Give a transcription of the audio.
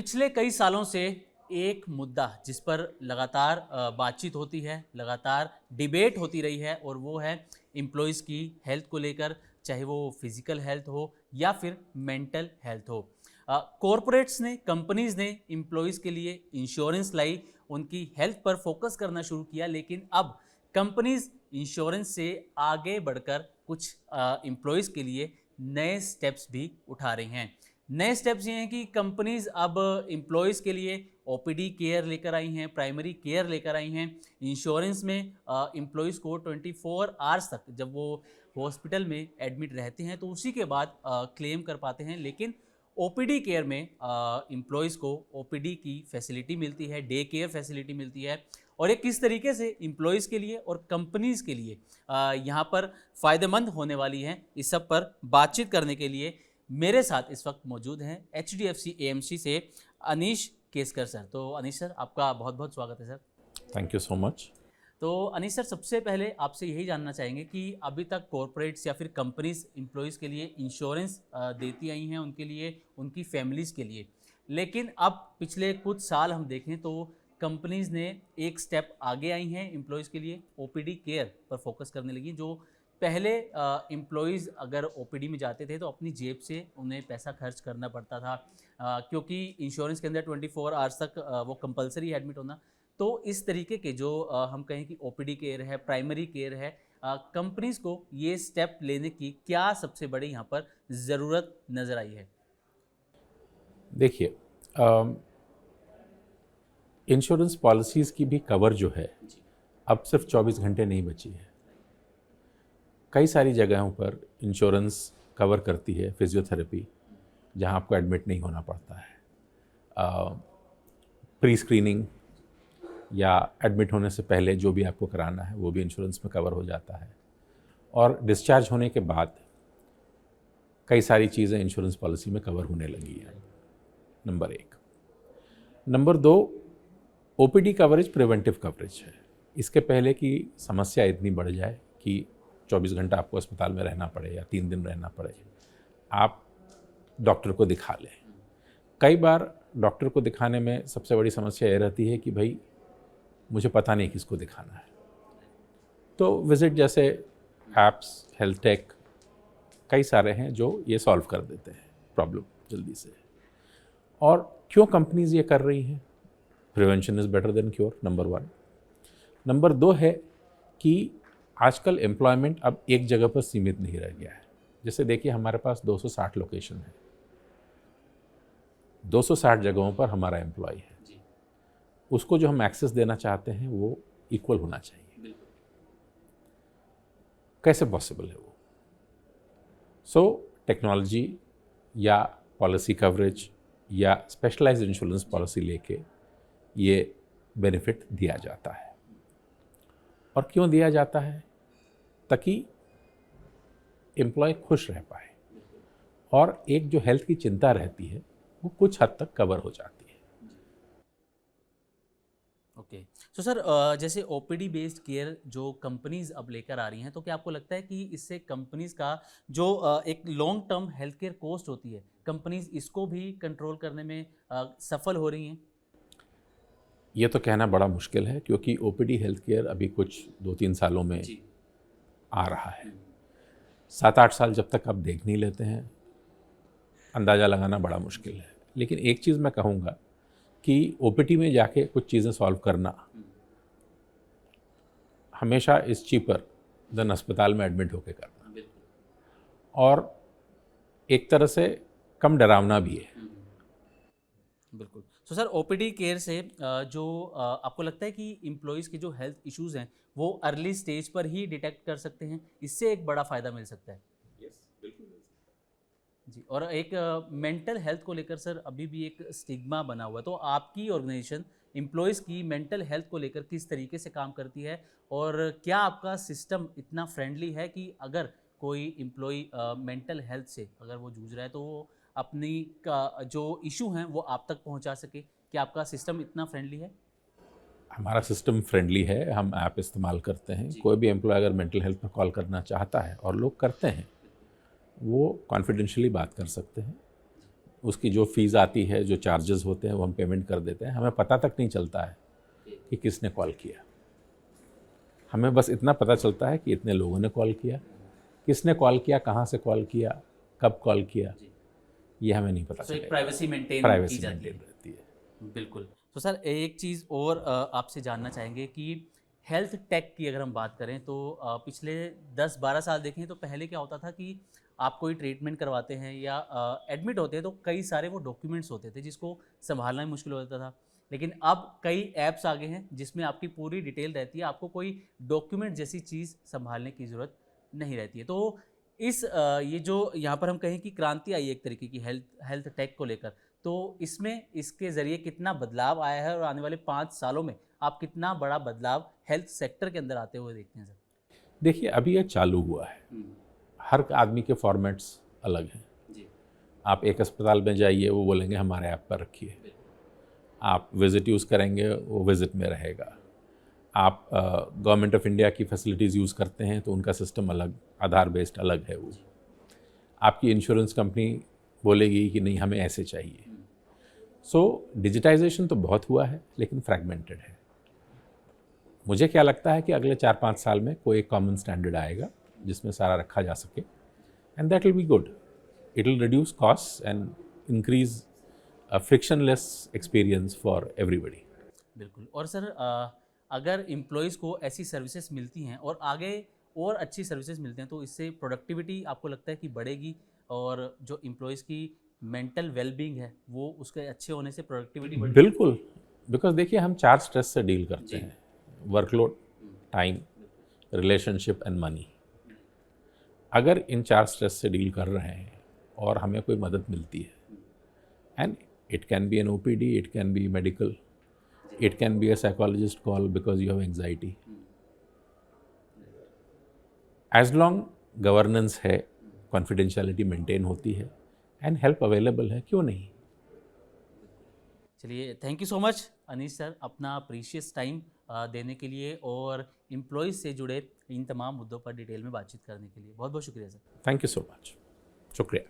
पिछले कई सालों से एक मुद्दा जिस पर लगातार बातचीत होती है, लगातार डिबेट होती रही है और वो है एम्प्लॉयज़ की हेल्थ को लेकर, चाहे वो फिज़िकल हेल्थ हो या फिर मेंटल हेल्थ हो। कॉरपोरेट्स ने, कंपनीज़ ने एम्प्लॉयज़ के लिए इंश्योरेंस लाई, उनकी हेल्थ पर फोकस करना शुरू किया, लेकिन अब कंपनीज़ इंश्योरेंस से आगे बढ़कर कुछ एम्प्लॉयज़ के लिए नए स्टेप्स भी उठा रही हैं। नए स्टेप्स ये हैं कि कंपनीज अब एम्प्लॉयज़ के लिए ओपीडी केयर लेकर आई हैं, प्राइमरी केयर लेकर आई हैं। इंश्योरेंस में एम्प्लॉयज़ को 24 आवर्स तक जब वो हॉस्पिटल में एडमिट रहते हैं तो उसी के बाद क्लेम कर पाते हैं। लेकिन ओपीडी केयर में एम्प्लॉयज़ को ओपीडी की फैसिलिटी मिलती है, डे केयर फैसिलिटी मिलती है। और ये किस तरीके से एम्प्लॉयज़ के लिए और कंपनीज़ के लिए यहाँ पर फ़ायदेमंद होने वाली हैं, इस सब पर बातचीत करने के लिए मेरे साथ इस वक्त मौजूद हैं HDFC AMC से अनीश केसकर सर। तो अनीश सर, आपका बहुत बहुत स्वागत है sir. Thank you so much. तो अनीश सर, सबसे पहले आपसे यही जानना चाहेंगे कि अभी तक कॉरपोरेट्स या फिर कंपनीज एम्प्लॉयज़ के लिए इंश्योरेंस देती आई हैं, उनके लिए, उनकी फैमिलीज़ के लिए। लेकिन अब पिछले कुछ साल हम देखें तो कंपनीज़ ने एक स्टेप आगे आई हैं, एम्प्लॉयज़ के लिए ओपीडी केयर पर फोकस करने लगी। जो पहले एम्प्लॉयज़ अगर ओपीडी में जाते थे तो अपनी जेब से उन्हें पैसा खर्च करना पड़ता था, क्योंकि इंश्योरेंस के अंदर 24 आवर्स तक वो कंपलसरी एडमिट होना। तो इस तरीके के जो हम कहें कि ओपीडी केयर है, प्राइमरी केयर है, कंपनीज़ को ये स्टेप लेने की क्या सबसे बड़ी यहाँ पर ज़रूरत नज़र आई है? देखिए, इंश्योरेंस पॉलिसीज़ की भी कवर जो है अब सिर्फ 24 घंटे नहीं बची है। कई सारी जगहों पर इंश्योरेंस कवर करती है फिजियोथेरेपी, जहां आपको एडमिट नहीं होना पड़ता है। प्री स्क्रीनिंग या एडमिट होने से पहले जो भी आपको कराना है वो भी इंश्योरेंस में कवर हो जाता है। और डिस्चार्ज होने के बाद कई सारी चीज़ें इंश्योरेंस पॉलिसी में कवर होने लगी है। Number 1। Number 2, OPD coverage preventive coverage है। इसके पहले कि समस्या इतनी बढ़ जाए कि 24 घंटा आपको अस्पताल में रहना पड़े या 3 दिन रहना पड़े, आप डॉक्टर को दिखा लें। कई बार डॉक्टर को दिखाने में सबसे बड़ी समस्या ये रहती है कि भाई मुझे पता नहीं किसको दिखाना है। तो विजिट जैसे ऐप्स, हेल्थ टेक कई सारे हैं जो ये सॉल्व कर देते हैं प्रॉब्लम जल्दी से। और क्यों कंपनीज ये कर रही हैं? Prevention is better than cure, number 1। Number 2 है कि आजकल एम्प्लॉयमेंट अब एक जगह पर सीमित नहीं रह गया है। जैसे देखिए, हमारे पास 260 लोकेशन है, 260 जगहों पर हमारा एम्प्लॉय है। उसको जो हम एक्सेस देना चाहते हैं वो इक्वल होना चाहिए। कैसे पॉसिबल है वो? सो टेक्नोलॉजी या पॉलिसी कवरेज या स्पेशलाइज्ड इंश्योरेंस पॉलिसी लेके ये बेनिफिट दिया जाता है। और क्यों दिया जाता है? ताकि एम्प्लॉय खुश रह पाए और एक जो हेल्थ की चिंता रहती है वो कुछ हद तक कवर हो जाती है। ओके। सो सर, जैसे ओपीडी बेस्ड केयर जो कंपनीज अब लेकर आ रही हैं, तो क्या आपको लगता है कि इससे कंपनीज का जो एक long term health care cost होती है, कंपनीज इसको भी कंट्रोल करने में सफल हो रही हैं? ये तो कहना बड़ा मुश्किल है, क्योंकि ओपीडी हेल्थ केयर अभी कुछ 2-3 सालों में आ रहा है। 7-8 साल जब तक आप देख नहीं लेते हैं, अंदाज़ा लगाना बड़ा मुश्किल है। लेकिन एक चीज़ मैं कहूँगा कि ओपीडी में जाके कुछ चीज़ें सॉल्व करना हमेशा इज़ चीपर देन अस्पताल में एडमिट होकर करना, और एक तरह से कम डरावना भी है। बिल्कुल। सो सर, ओपीडी केयर से जो आपको लगता है कि एम्प्लॉयज़ के जो हेल्थ इश्यूज़ हैं वो अर्ली स्टेज पर ही डिटेक्ट कर सकते हैं, इससे एक बड़ा फ़ायदा मिल सकता है? बिल्कुल मिल सकता है। जी। और एक मेंटल हेल्थ को लेकर सर अभी भी एक स्टिग्मा बना हुआ है, तो आपकी ऑर्गेनाइजेशन एम्प्लॉयज़ की मेंटल हेल्थ को लेकर किस तरीके से काम करती है, और क्या आपका सिस्टम इतना फ्रेंडली है कि अगर कोई एम्प्लॉय मेंटल हेल्थ से अगर वो जूझ रहा है तो वो अपनी का जो इशू हैं वो आप तक पहुंचा सके? क्या आपका सिस्टम इतना फ्रेंडली है? हमारा सिस्टम फ्रेंडली है, हम ऐप इस्तेमाल करते हैं। कोई भी एम्प्लॉय अगर मेंटल हेल्थ पर कॉल करना चाहता है, और लोग करते हैं, वो कॉन्फिडेंशियली बात कर सकते हैं। उसकी जो फीस आती है, जो चार्जेस होते हैं, वो हम पेमेंट कर देते हैं। हमें पता तक नहीं चलता है कि किसने कॉल किया। हमें बस इतना पता चलता है कि इतने लोगों ने कॉल किया, किसने कॉल किया, कहाँ से कॉल किया, कब कॉल किया, ये हमें नहीं पता तो एक चलेगा। प्राइवेसी मेंटेन की प्राइवेसी जाती मेंटेन है। रहती है। बिल्कुल। तो सर एक चीज़ और आपसे जानना चाहेंगे कि हेल्थ टेक की अगर हम बात करें तो पिछले 10-12 साल देखें तो पहले क्या होता था कि आप कोई ट्रीटमेंट करवाते हैं या एडमिट होते हैं तो कई सारे वो डॉक्यूमेंट्स होते थे जिसको संभालना भी मुश्किल हो जाता था। लेकिन अब कई ऐप्स आ गए हैं जिसमें आपकी पूरी डिटेल रहती है, आपको कोई डॉक्यूमेंट जैसी चीज़ संभालने की ज़रूरत नहीं रहती है। तो ये जो यहाँ पर हम कहें कि क्रांति आई है एक तरीके की हेल्थ टेक को लेकर, तो इसमें इसके ज़रिए कितना बदलाव आया है और आने वाले 5 सालों में आप कितना बड़ा बदलाव हेल्थ सेक्टर के अंदर आते हुए देखते हैं सर? देखिए, अभी ये चालू हुआ है। हर आदमी के फॉर्मेट्स अलग हैं। जी। आप एक अस्पताल में जाइए, वो बोलेंगे हमारे ऐप पर रखिए। आप विज़िट यूज़ करेंगे, वो विज़िट में रहेगा। आप गवर्नमेंट ऑफ इंडिया की फैसिलिटीज़ यूज़ करते हैं तो उनका सिस्टम अलग, आधार बेस्ड अलग है वो। आपकी इंश्योरेंस कंपनी बोलेगी कि नहीं, हमें ऐसे चाहिए। सो डिजिटाइजेशन तो बहुत हुआ है, लेकिन फ्रैगमेंटेड है। मुझे क्या लगता है कि अगले 4-5 साल में कोई एक कॉमन स्टैंडर्ड आएगा जिसमें सारा रखा जा सके, and that will be good. It will reduce cost and increase frictionless experience for everybody. बिल्कुल। और सर अगर एम्प्लॉयज़ को ऐसी सर्विसेज मिलती हैं और आगे और अच्छी सर्विसेज मिलते हैं तो इससे प्रोडक्टिविटी आपको लगता है कि बढ़ेगी और जो एम्प्लॉयज़ की मेंटल वेलबींग है वो उसके अच्छे होने से प्रोडक्टिविटी बढ़ेगी? बिल्कुल, बिकॉज देखिए, हम 4 स्ट्रेस से डील करते हैं: workload, time, relationship and money. अगर इन 4 स्ट्रेस से डील कर रहे हैं और हमें कोई मदद मिलती है, and it can be an OPD, it can be medical, it can be a psychologist call because you have anxiety, as long governance है, कॉन्फिडेंशियलिटी मेंटेन होती है एंड हेल्प अवेलेबल है, क्यों नहीं। चलिए, thank you so much Anish sir अपना precious time देने के लिए और एम्प्लॉयज़ से जुड़े इन तमाम मुद्दों पर डिटेल में बातचीत करने के लिए। बहुत बहुत शुक्रिया sir. Thank you so much, शुक्रिया।